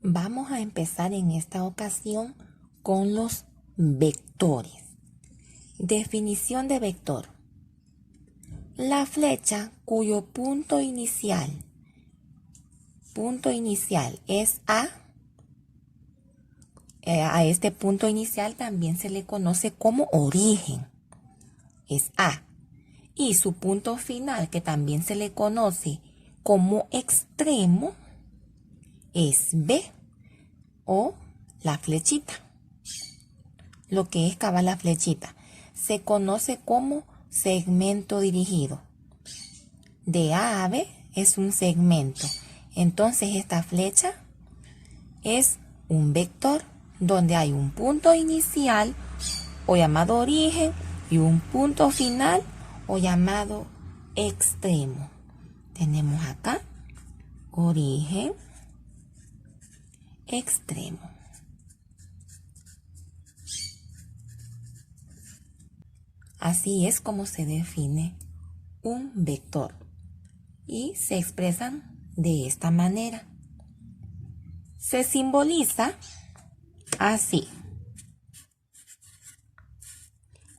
Vamos a empezar en esta ocasión con los vectores. Definición de vector. La flecha cuyo punto inicial es A este punto inicial también se le conoce como origen, es A. Y su punto final, que también se le conoce como extremo, es B o la flechita. Lo que es cabal la flechita se conoce como segmento dirigido. De A a B es un segmento. Entonces esta flecha es un vector donde hay un punto inicial o llamado origen y un punto final o llamado extremo. Tenemos acá origen, extremo. Así es como se define un vector y se expresan de esta manera. Se simboliza así.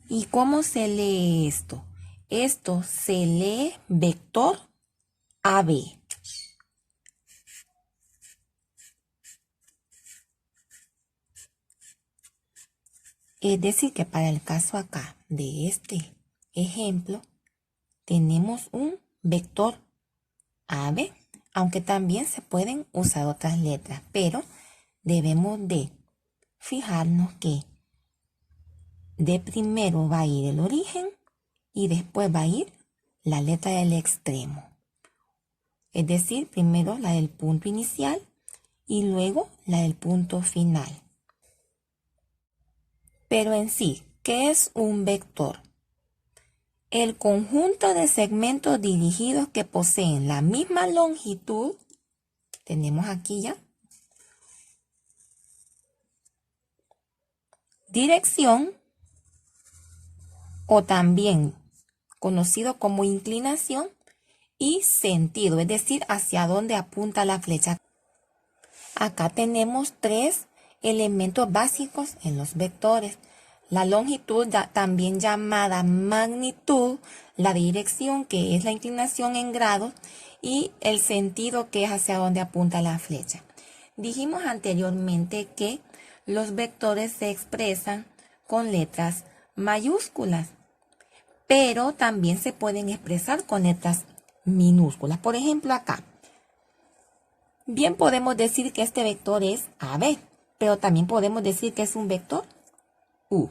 ¿Y cómo se lee esto? Esto se lee vector AB. Es decir, que para el caso acá de este ejemplo, tenemos un vector AB, aunque también se pueden usar otras letras, pero debemos de fijarnos que de primero va a ir el origen y después va a ir la letra del extremo. Es decir, primero la del punto inicial y luego la del punto final. Pero en sí, ¿qué es un vector? El conjunto de segmentos dirigidos que poseen la misma longitud, tenemos aquí ya, dirección o también conocido como inclinación y sentido, es decir, hacia dónde apunta la flecha. Acá tenemos tres elementos básicos en los vectores. La longitud, también llamada magnitud, la dirección, que es la inclinación en grados, y el sentido, que es hacia dónde apunta la flecha. Dijimos anteriormente que los vectores se expresan con letras mayúsculas, pero también se pueden expresar con letras minúsculas. Por ejemplo, acá. Bien podemos decir que este vector es AB, pero también podemos decir que es un vector U.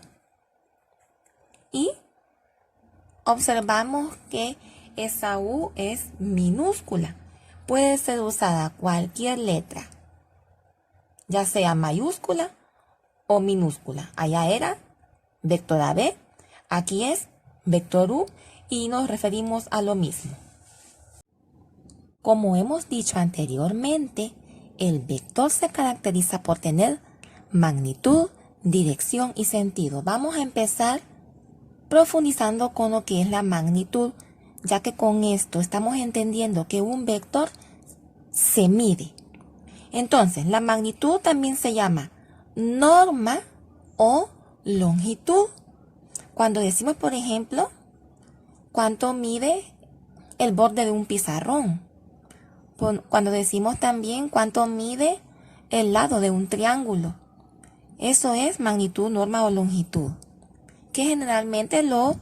Y observamos que esa U es minúscula. Puede ser usada cualquier letra, ya sea mayúscula o minúscula. Allá era vector AB, aquí es vector U y nos referimos a lo mismo. Como hemos dicho anteriormente, el vector se caracteriza por tener magnitud, dirección y sentido. Vamos a empezar profundizando con lo que es la magnitud, ya que con esto estamos entendiendo que un vector se mide. Entonces, la magnitud también se llama norma o longitud. Cuando decimos, por ejemplo, cuánto mide el borde de un pizarrón. Cuando decimos también cuánto mide el lado de un triángulo. Eso es magnitud, norma o longitud, que generalmente lo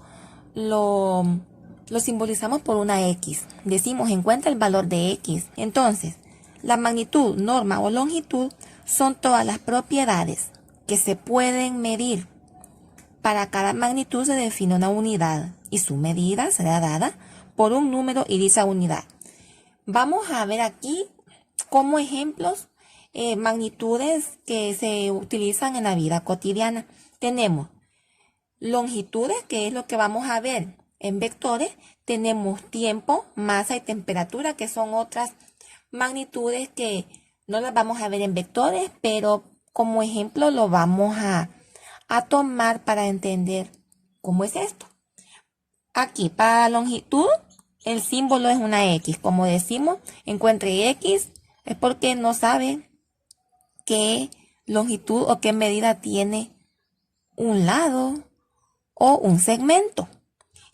simbolizamos por una X. Decimos encuentra el valor de X. Entonces, la magnitud, norma o longitud son todas las propiedades que se pueden medir. Para cada magnitud se define una unidad y su medida será dada por un número y dicha unidad. Vamos a ver aquí como ejemplos magnitudes que se utilizan en la vida cotidiana. Tenemos longitudes, que es lo que vamos a ver en vectores. Tenemos tiempo, masa y temperatura, que son otras magnitudes que no las vamos a ver en vectores, pero como ejemplo lo vamos a tomar para entender cómo es esto. Aquí para la longitud el símbolo es una X. Como decimos, encuentre X, es porque no sabe qué longitud o qué medida tiene un lado o un segmento.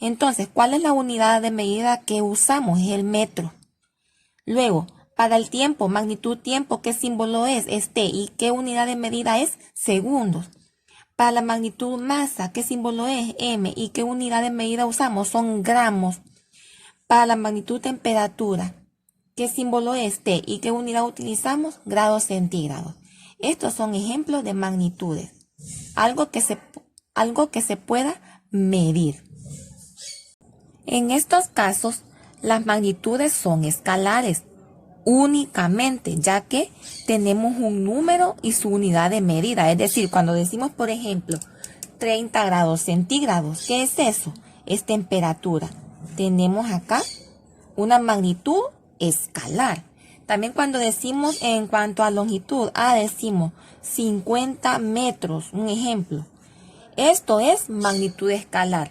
Entonces, ¿cuál es la unidad de medida que usamos? Es el metro. Luego, para el tiempo, magnitud tiempo, ¿qué símbolo es? Es T. ¿Y qué unidad de medida es? Segundos. Para la magnitud masa, ¿qué símbolo es? M. ¿Y qué unidad de medida usamos? Son gramos. Para la magnitud temperatura, ¿qué símbolo es? T. ¿Y qué unidad utilizamos? Grados centígrados. Estos son ejemplos de magnitudes. Algo que se pueda medir. En estos casos, las magnitudes son escalares únicamente, ya que tenemos un número y su unidad de medida. Es decir, cuando decimos, por ejemplo, 30 grados centígrados, ¿qué es eso? Es temperatura. Tenemos acá una magnitud escalar. También cuando decimos en cuanto a longitud, decimos 50 metros, un ejemplo. Esto es magnitud escalar.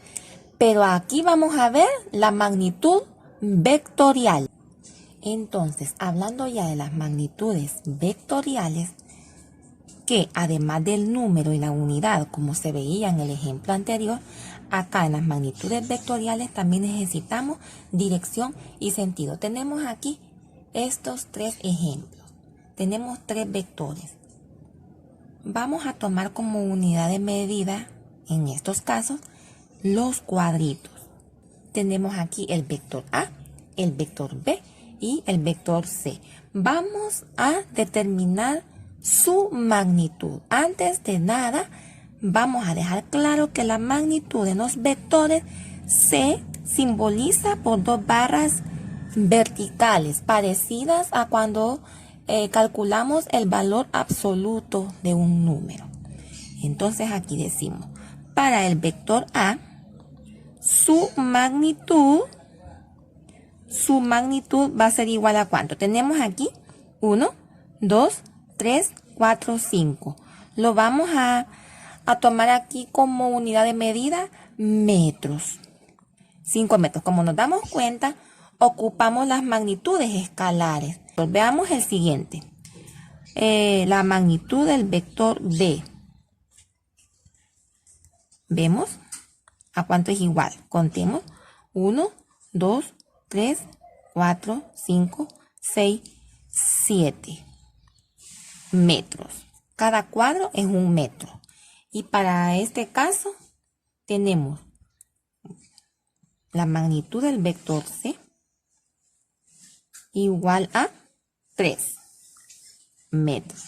Pero aquí vamos a ver la magnitud vectorial. Entonces, hablando ya de las magnitudes vectoriales, que además del número y la unidad, como se veía en el ejemplo anterior, acá en las magnitudes vectoriales también necesitamos dirección y sentido. Tenemos aquí estos tres ejemplos. Tenemos tres vectores. Vamos a tomar como unidad de medida, en estos casos, los cuadritos. Tenemos aquí el vector A, el vector B y el vector C. Vamos a determinar su magnitud. Antes de nada, vamos a dejar claro que la magnitud de los vectores se simboliza por dos barras verticales, parecidas a cuando calculamos el valor absoluto de un número. Entonces aquí decimos, para el vector A, su magnitud va a ser igual a ¿cuánto? Tenemos aquí 1, 2, 3, 4, 5. Lo vamos a tomar aquí como unidad de medida metros. 5 metros. Como nos damos cuenta, ocupamos las magnitudes escalares. Pues veamos el siguiente. La magnitud del vector B. ¿Vemos? ¿A cuánto es igual? Contemos. 1, 2, 3, 4, 5, 6, 7 metros. Cada cuadro es un metro. Y para este caso tenemos la magnitud del vector C igual a 3 metros.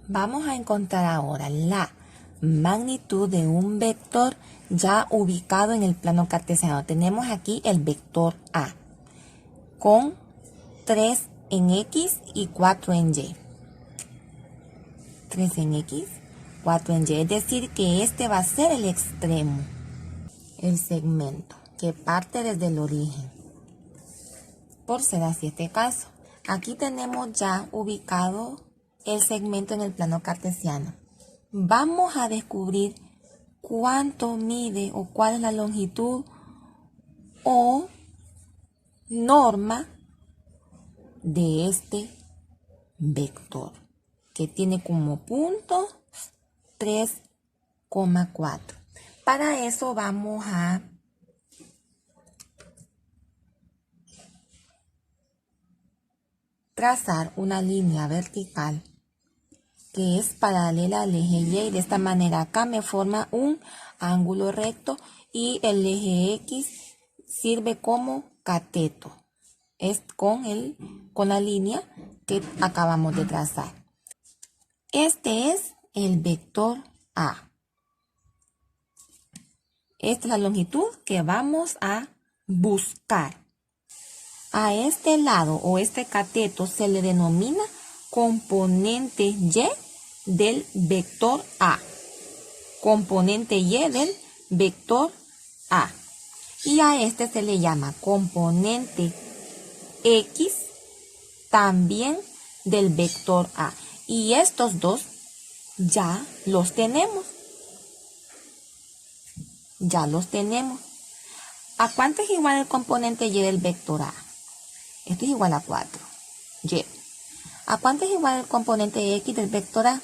Vamos a encontrar ahora la magnitud de un vector ya ubicado en el plano cartesiano. Tenemos aquí el vector A con 3 en X y 4 en Y. 3 en X, 4 en Y. Es decir, que este va a ser el extremo, el segmento que parte desde el origen. Por ser así este caso. Aquí tenemos ya ubicado el segmento en el plano cartesiano. Vamos a descubrir cuánto mide o cuál es la longitud o norma de este vector, que tiene como punto 3,4. Para eso vamos a trazar una línea vertical que es paralela al eje Y. De esta manera acá me forma un ángulo recto y el eje X sirve como cateto. Es con la línea que acabamos de trazar. Este es el vector A. Esta es la longitud que vamos a buscar. A este lado o este cateto se le denomina componente Y del vector A. Componente Y del vector A. Y a este se le llama componente X también del vector A. Y estos dos ya los tenemos. Ya los tenemos. ¿A cuánto es igual el componente Y del vector A? Esto es igual a 4. Y. ¿A cuánto es igual el componente X del vector A?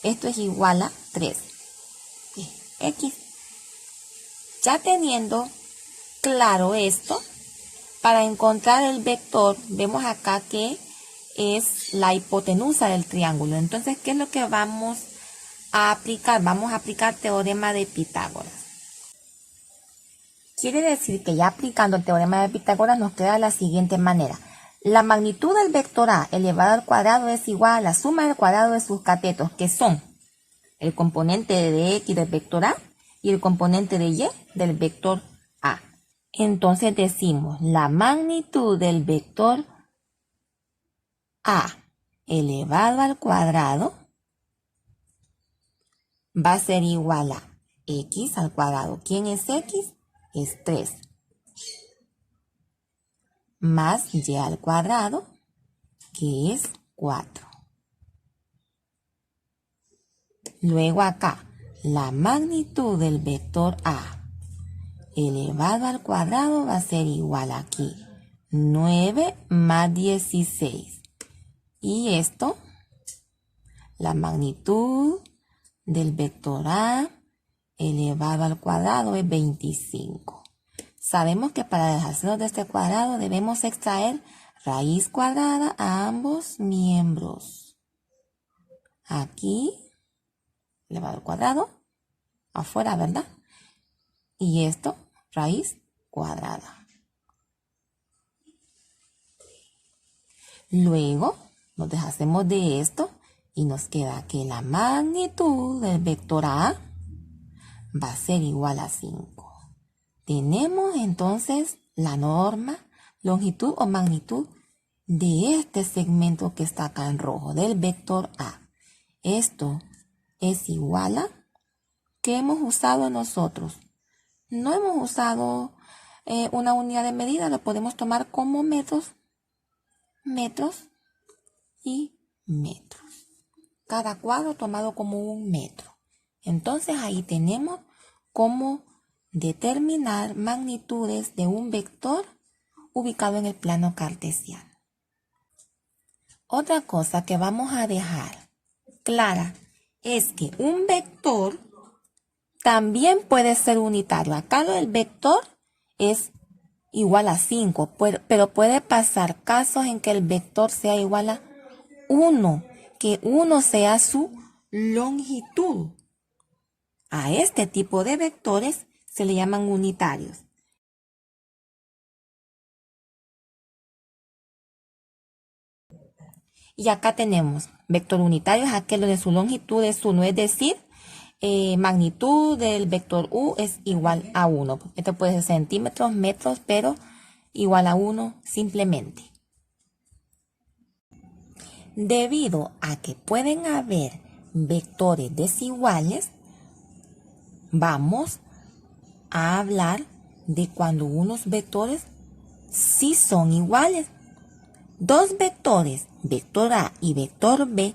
Esto es igual a 3. X. Ya teniendo claro esto, para encontrar el vector, vemos acá que es la hipotenusa del triángulo. Entonces, ¿qué es lo que vamos a aplicar? Vamos a aplicar teorema de Pitágoras. Quiere decir que ya aplicando el teorema de Pitágoras nos queda de la siguiente manera. La magnitud del vector A elevado al cuadrado es igual a la suma del cuadrado de sus catetos, que son el componente de X del vector A y el componente de Y del vector A. Entonces decimos la magnitud del vector A elevado al cuadrado va a ser igual a X al cuadrado. ¿Quién es X? Es 3. Más Y al cuadrado, que es 4. Luego acá, la magnitud del vector A elevado al cuadrado va a ser igual aquí. 9 más 16. Y esto, la magnitud del vector A elevado al cuadrado es 25. Sabemos que para deshacernos de este cuadrado debemos extraer raíz cuadrada a ambos miembros. Aquí, elevado al cuadrado, afuera, ¿verdad? Y esto, raíz cuadrada. Luego, nos deshacemos de esto y nos queda que la magnitud del vector A va a ser igual a 5. Tenemos entonces la norma, longitud o magnitud de este segmento que está acá en rojo, del vector A. Esto es igual a, ¿qué hemos usado nosotros? No hemos usado una unidad de medida, lo podemos tomar como metros y metros. Cada cuadro tomado como un metro. Entonces ahí tenemos cómo determinar magnitudes de un vector ubicado en el plano cartesiano. Otra cosa que vamos a dejar clara es que un vector también puede ser unitario. Acá el vector es igual a 5, pero puede pasar casos en que el vector sea igual a 1, que 1 sea su longitud. A este tipo de vectores se le llaman unitarios. Y acá tenemos vector unitario, es aquel donde su longitud es 1, es decir, magnitud del vector U es igual a 1. Esto puede ser centímetros, metros, pero igual a 1 simplemente. Debido a que pueden haber vectores desiguales, vamos a hablar de cuando unos vectores sí son iguales. Dos vectores, vector A y vector B,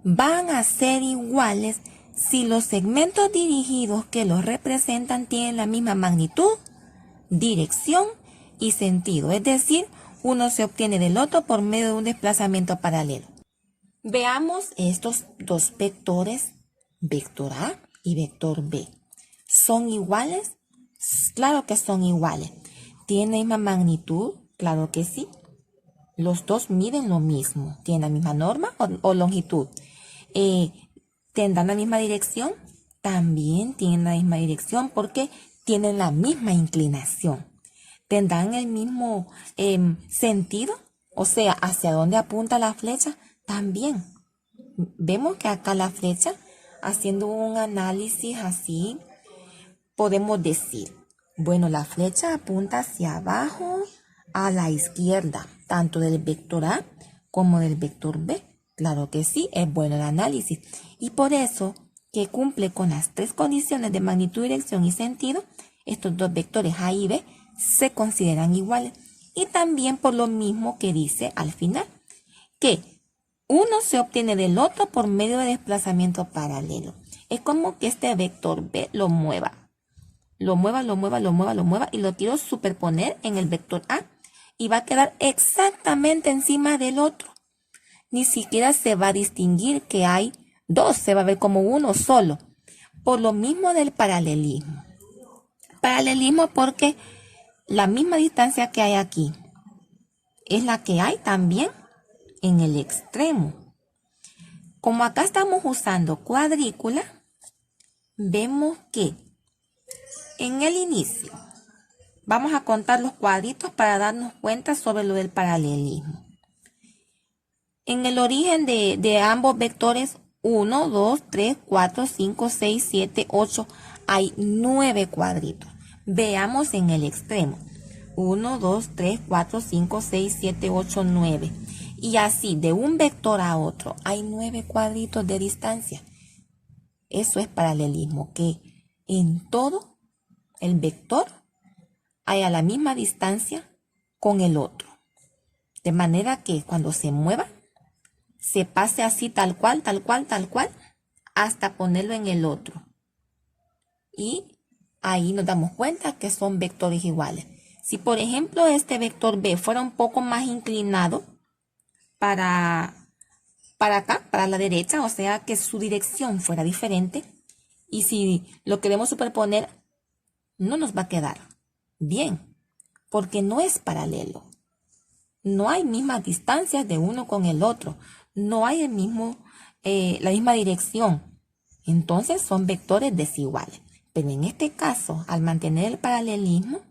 van a ser iguales si los segmentos dirigidos que los representan tienen la misma magnitud, dirección y sentido. Es decir, uno se obtiene del otro por medio de un desplazamiento paralelo. Veamos estos dos vectores, vector A y vector B. ¿Son iguales? Claro que son iguales. ¿Tienen la misma magnitud? Claro que sí. Los dos miden lo mismo. ¿Tienen la misma norma o longitud? ¿Tendrán la misma dirección? También tienen la misma dirección porque tienen la misma inclinación. ¿Tendrán el mismo sentido? O sea, ¿hacia dónde apunta la flecha? También. Vemos que acá la flecha, haciendo un análisis así, podemos decir, bueno, la flecha apunta hacia abajo a la izquierda, tanto del vector A como del vector B. Claro que sí, es bueno el análisis. Y por eso que cumple con las tres condiciones de magnitud, dirección y sentido, estos dos vectores A y B se consideran iguales. Y también por lo mismo que dice al final, que uno se obtiene del otro por medio de desplazamiento paralelo. Es como que este vector B lo mueva y lo quiero superponer en el vector A y va a quedar exactamente encima del otro. ni siquiera se va a distinguir que hay dos, se va a ver como uno solo. Por lo mismo del paralelismo. Paralelismo porque la misma distancia que hay aquí es la que hay también en el extremo. Como acá estamos usando cuadrícula, vemos que en el inicio vamos a contar los cuadritos para darnos cuenta sobre lo del paralelismo. En el origen de ambos vectores 1, 2, 3, 4, 5, 6, 7, 8 hay 9 cuadritos. Veamos en el extremo. 1, 2, 3, 4, 5, 6, 7, 8, 9. Y así, de un vector a otro, hay 9 cuadritos de distancia. Eso es paralelismo, que en todo el vector hay a la misma distancia con el otro. De manera que cuando se mueva, se pase así tal cual, hasta ponerlo en el otro. Y ahí nos damos cuenta que son vectores iguales. Si por ejemplo este vector B fuera un poco más inclinado para acá, para la derecha, o sea que su dirección fuera diferente, y si lo queremos superponer, no nos va a quedar bien, porque no es paralelo. No hay mismas distancias de uno con el otro. No hay la misma dirección. Entonces son vectores desiguales. Pero en este caso, al mantener el paralelismo,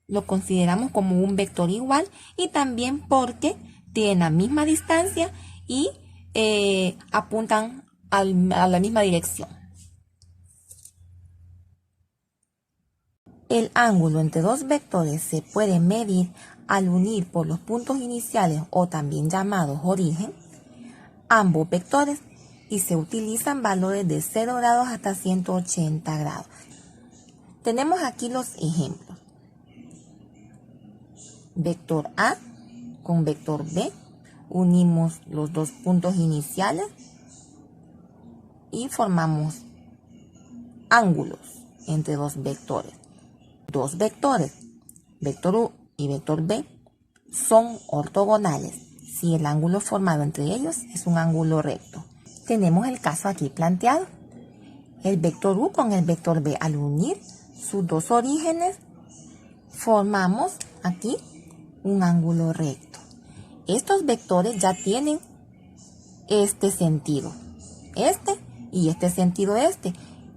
lo consideramos como un vector igual, y también porque tienen la misma distancia y apuntan a la misma dirección. El ángulo entre dos vectores se puede medir al unir por los puntos iniciales, o también llamados origen, ambos vectores, y se utilizan valores de 0 grados hasta 180 grados. Tenemos aquí los ejemplos. Vector A con vector B, unimos los dos puntos iniciales y formamos ángulos entre dos vectores. Dos vectores, vector U y vector B, son ortogonales si el ángulo formado entre ellos es un ángulo recto. Tenemos el caso aquí planteado. El vector U con el vector B, al unir sus dos orígenes, formamos aquí un ángulo recto. Estos vectores ya tienen este sentido, este y este sentido, este.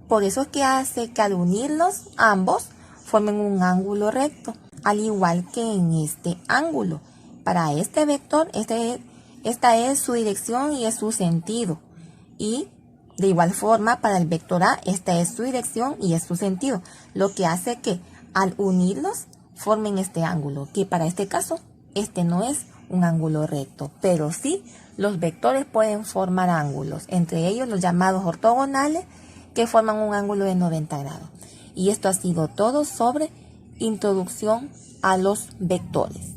Por eso es que hace que al unirlos ambos formen un ángulo recto, al igual que en este ángulo. Para este vector, esta es su dirección y es su sentido. Y de igual forma, para el vector A, esta es su dirección y es su sentido. Lo que hace que al unirlos formen este ángulo, que para este caso, este no es un ángulo recto, pero sí los vectores pueden formar ángulos, entre ellos los llamados ortogonales, que forman un ángulo de 90 grados. Y esto ha sido todo sobre introducción a los vectores.